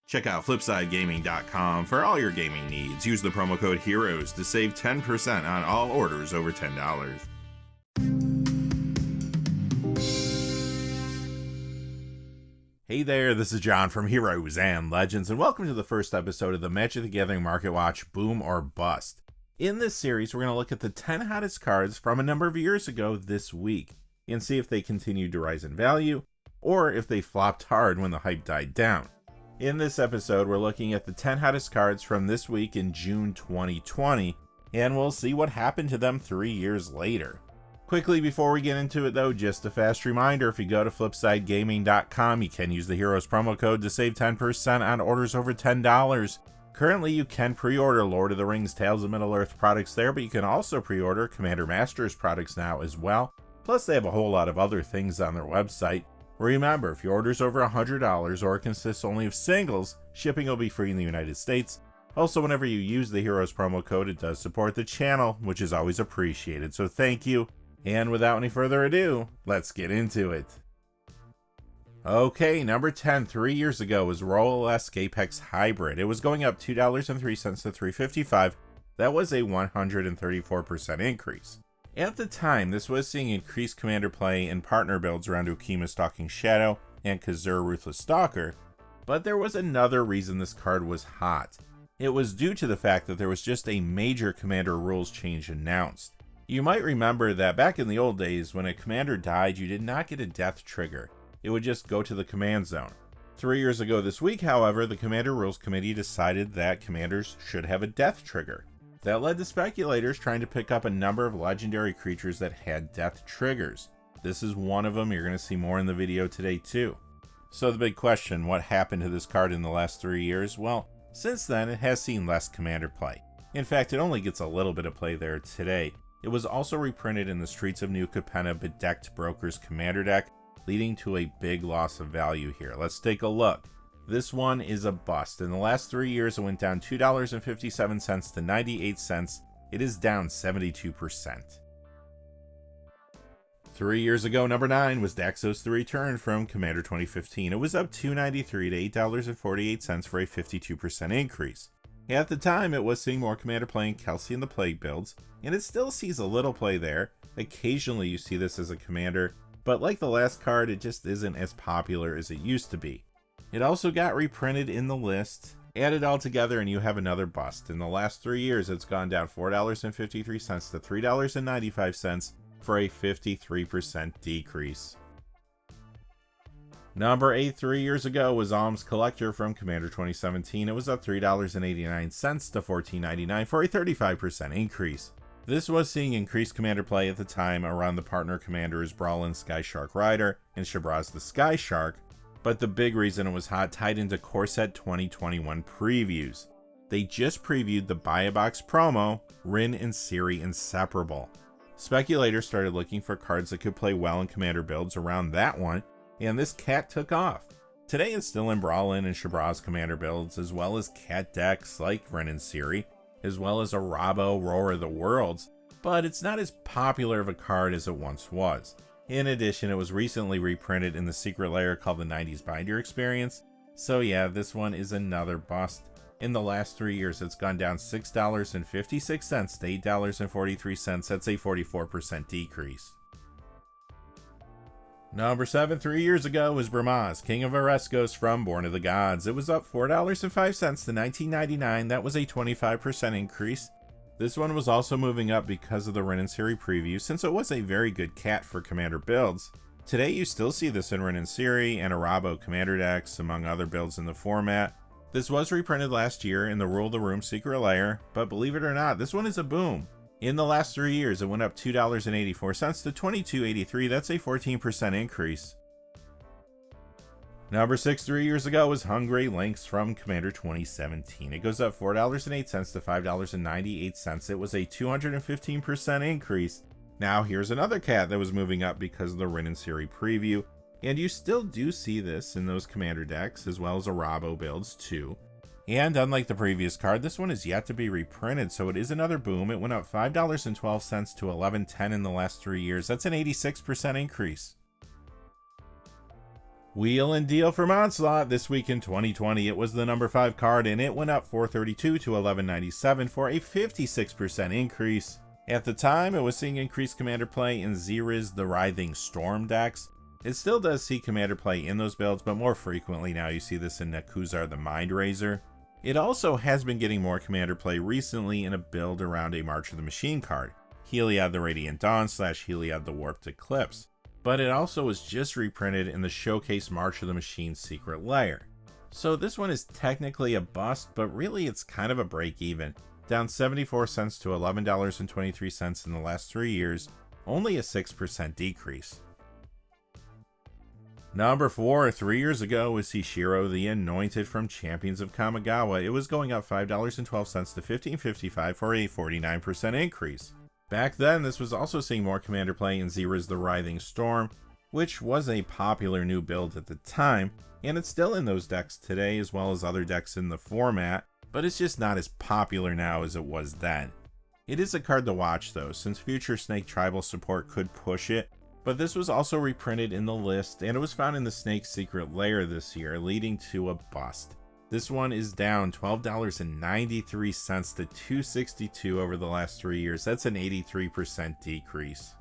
Check out FlipsideGaming.com for all your gaming needs. Use the promo code HEROES to save 10% on all orders over $10. Hey there, this is John from Heroes and Legends, and welcome to the first episode of the Magic the Gathering Market Watch Boom or Bust. In this series, we're going to look at the 10 hottest cards from a number of years ago this week, and see if they continued to rise in value, or if they flopped hard when the hype died down. In this episode, we're looking at the 10 hottest cards from this week in June 2020, and we'll see what happened to them 3 years later. Quickly before we get into it though, just a fast reminder, if you go to FlipsideGaming.com, you can use the Heroes promo code to save 10% on orders over $10. Currently, you can pre-order Lord of the Rings Tales of Middle-earth products there, but you can also pre-order Commander Masters products now as well. Plus, they have a whole lot of other things on their website. Remember, if your order's over $100 or consists only of singles, shipping will be free in the United States. Also, whenever you use the Heroes promo code, it does support the channel, which is always appreciated, so thank you. And without any further ado, let's get into it. Okay, number 10, 3 years ago, was Royal-esque Apex Hybrid. It was going up $2.03 to $3.55. That was a 134% increase. At the time, this was seeing increased commander play and partner builds around Ukima Stalking Shadow and Kazur Ruthless Stalker, but there was another reason this card was hot. It was due to the fact that there was just a major commander rules change announced. You might remember that back in the old days, when a commander died, you did not get a death trigger. It would just go to the command zone. 3 years ago this week, however, the Commander Rules Committee decided that commanders should have a death trigger. That led to speculators trying to pick up a number of legendary creatures that had death triggers. This is one of them. You're going to see more in the video today too. So the big question, what happened to this card in the last 3 years? Well, since then it has seen less commander play. In fact, it only gets a little bit of play there today. It was also reprinted in the Streets of New Capenna Bedecked Brokers Commander deck, leading to a big loss of value here. Let's take a look. This one is a bust. In the last 3 years, it went down $2.57 to 98 cents. It is down 72%. 3 years ago, number 9 was Daxos the Return from Commander 2015. It was up $2.93 to $8.48 for a 52% increase. At the time, it was seeing more commander play in Kelsey and the Plague builds, and it still sees a little play there. Occasionally you see this as a commander, but like the last card, it just isn't as popular as it used to be. It also got reprinted in the list. Add it all together and you have another bust. In the last 3 years, it's gone down $4.53 to $3.95 for a 53% decrease. Number 8, 3 years ago, was Alms Collector from Commander 2017. It was up $3.89 to $14.99 for a 35% increase. This was seeing increased commander play at the time around the partner commanders Brawlin Sky Shark Rider and Shabraz the Sky Shark, but the big reason it was hot tied into Core Set 2021 previews. They just previewed the Buy a Box promo, Rin and Ciri Inseparable. Speculators started looking for cards that could play well in commander builds around that one, and this cat took off. Today it's still in Brawlin and Shabraz commander builds, as well as cat decks like Rin and Ciri, as well as a Rabo Roar of the Worlds, but it's not as popular of a card as it once was. In addition, it was recently reprinted in the secret layer called the 90s Binder Experience, so yeah, this one is another bust. In the last 3 years, it's gone down $6.56 to $8.43, that's a 44% decrease. Number 7, 3 years ago, was Bramaz, King of Oreskos from Born of the Gods. It was up $4.05 to $19.99, that was a 25% increase. This one was also moving up because of the Rin and Ciri preview, since it was a very good cat for commander builds. Today you still see this in Rin and Ciri and Arabo commander decks, among other builds in the format. This was reprinted last year in the Rule the Room secret layer, but believe it or not, this one is a boom. In the last 3 years, it went up $2.84 to $22.83, that's a 14% increase. Number 6, 3 years ago, was Hungry Lynx from Commander 2017. It goes up $4.08 to $5.98. It was a 215% increase. Now here's another cat that was moving up because of the Rin and Ciri preview, and you still do see this in those commander decks, as well as Arabo builds too. And unlike the previous card, this one is yet to be reprinted, so it is another boom. It went up $5.12 to $11.10 in the last 3 years. That's an 86% increase. Wheel and deal from Onslaught. This week in 2020, it was the number 5 card, and it went up 432 to 1197 for a 56% increase. At the time, it was seeing increased commander play in Xyriz the Writhing Storm decks. It still does see commander play in those builds, but more frequently now you see this in Nekuzar the Mindraiser. It also has been getting more commander play recently in a build around a March of the Machine card, Heliod the Radiant Dawn / Heliod the Warped Eclipse. But it also was just reprinted in the Showcase March of the Machine Secret Lair. So this one is technically a bust, but really it's kind of a break even. Down 74 cents to $11.23 in the last 3 years, only a 6% decrease. Number 4, 3 years ago, was Hishiro the Anointed from Champions of Kamigawa. It was going up $5.12 to $15.55 for a 49% increase. Back then, this was also seeing more commander play in Xyriz the Writhing Storm, which was a popular new build at the time, and it's still in those decks today as well as other decks in the format, but it's just not as popular now as it was then. It is a card to watch though, since future Snake Tribal support could push it, but this was also reprinted in the list, and it was found in the Snake Secret Lair this year, leading to a bust. This one is down $12.93 to $2.62 over the last 3 years. That's an 83% decrease.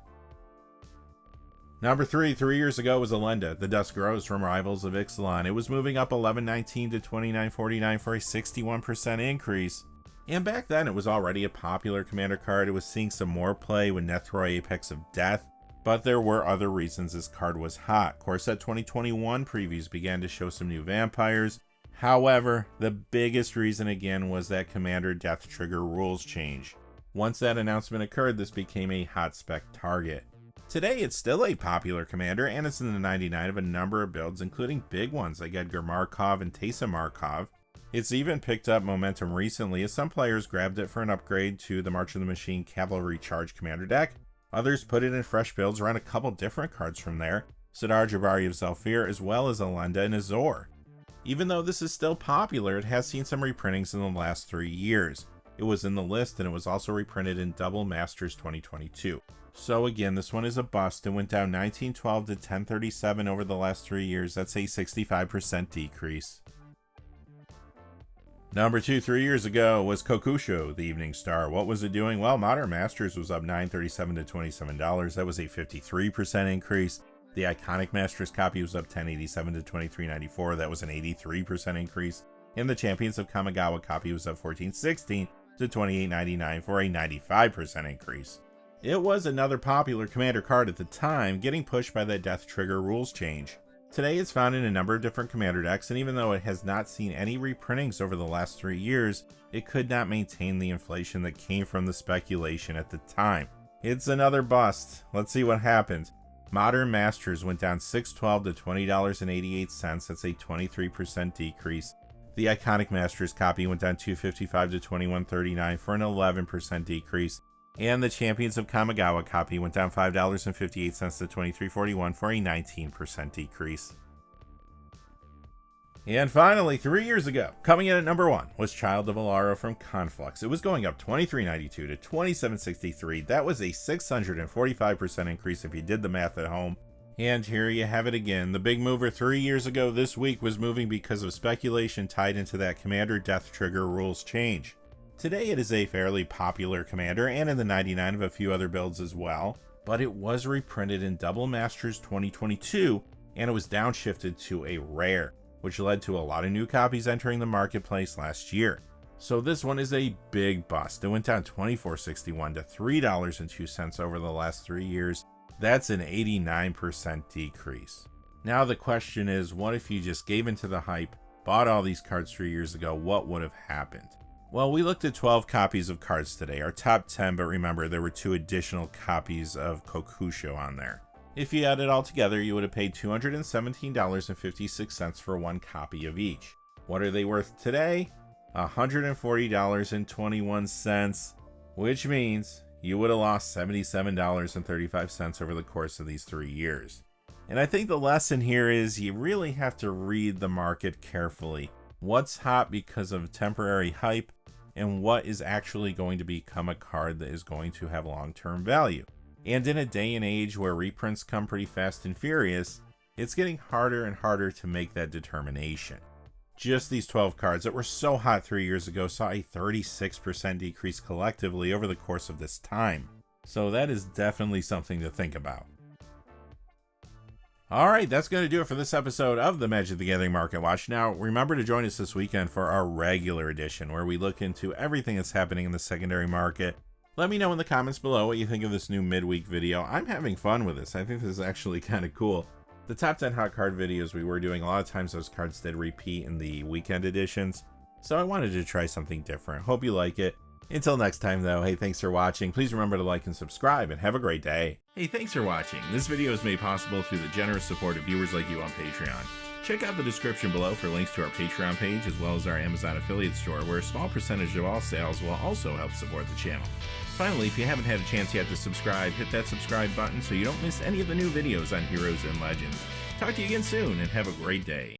Number 3, 3 years ago, was Elenda, the Dusk Rose from Rivals of Ixalan. It was moving up $11.19 to $29.49 for a 61% increase. And back then, it was already a popular commander card. It was seeing some more play with Nethroi Apex of Death, but there were other reasons this card was hot. Core Set 2021 previews began to show some new vampires. However, the biggest reason again was that Commander Death Trigger rules change. Once that announcement occurred, this became a hot spec target. Today, it's still a popular commander, and it's in the 99 of a number of builds, including big ones like Edgar Markov and Teysa Markov. It's even picked up momentum recently as some players grabbed it for an upgrade to the March of the Machine Cavalry Charge commander deck. Others put it in fresh builds around a couple different cards from there, Sidar Jabari of Zhalfir as well as Elenda and Azor. Even though this is still popular, it has seen some reprintings in the last 3 years. It was in the list, and it was also reprinted in Double Masters 2022. So again, this one is a bust. It went down 1912 to 1037 over the last 3 years. That's a 65% decrease. Number 2, 3 years ago, was Kokusho, the Evening Star. What was it doing? Well, Modern Masters was up $9.37 to $27. That was a 53% increase. The Iconic Masters copy was up $10.87 to $23.94. That was an 83% increase. And the Champions of Kamigawa copy was up $14.16 to $28.99 for a 95% increase. It was another popular commander card at the time, getting pushed by that Death Trigger rules change. Today it's found in a number of different commander decks, and even though it has not seen any reprintings over the last 3 years, it could not maintain the inflation that came from the speculation at the time. It's another bust. Let's see what happens. Modern Masters went down $6.12 to $20.88. That's a 23% decrease. The Iconic Masters copy went down $2.55 to $21.39 for an 11% decrease. And the Champions of Kamigawa copy went down $5.58 to $23.41 for a 19% decrease. And finally, 3 years ago, coming in at number 1 was Child of Alara from Conflux. It was going up $23.92 to $27.63. That was a 645% increase if you did the math at home. And here you have it again. The big mover 3 years ago this week was moving because of speculation tied into that Commander Death Trigger rules change. Today it is a fairly popular commander and in the 99 of a few other builds as well, but it was reprinted in Double Masters 2022 and it was downshifted to a rare, which led to a lot of new copies entering the marketplace last year. So this one is a big bust. It went down $24.61 to $3.02 over the last 3 years. That's an 89% decrease. Now the question is, what if you just gave into the hype, bought all these cards 3 years ago? What would have happened? Well, we looked at 12 copies of cards today, our top 10, but remember there were 2 additional copies of Kokusho on there. If you add it all together, you would have paid $217.56 for 1 copy of each. What are they worth today? $140.21, which means you would have lost $77.35 over the course of these 3 years. And I think the lesson here is you really have to read the market carefully. What's hot because of temporary hype, and what is actually going to become a card that is going to have long-term value. And in a day and age where reprints come pretty fast and furious, it's getting harder and harder to make that determination. Just these 12 cards that were so hot 3 years ago saw a 36% decrease collectively over the course of this time. So that is definitely something to think about. Alright, that's going to do it for this episode of the Magic the Gathering Market Watch. Now, remember to join us this weekend for our regular edition, where we look into everything that's happening in the secondary market. Let me know in the comments below what you think of this new midweek video. I'm having fun with this. I think this is actually kind of cool. The top 10 hot card videos we were doing, a lot of times those cards did repeat in the weekend editions, so I wanted to try something different. Hope you like it. Until next time though, hey, thanks for watching. Please remember to like and subscribe, and have a great day. Hey, thanks for watching. This video is made possible through the generous support of viewers like you on Patreon. Check out the description below for links to our Patreon page, as well as our Amazon affiliate store, where a small percentage of all sales will also help support the channel. Finally, if you haven't had a chance yet to subscribe, hit that subscribe button so you don't miss any of the new videos on Heroes and Legends. Talk to you again soon, and have a great day.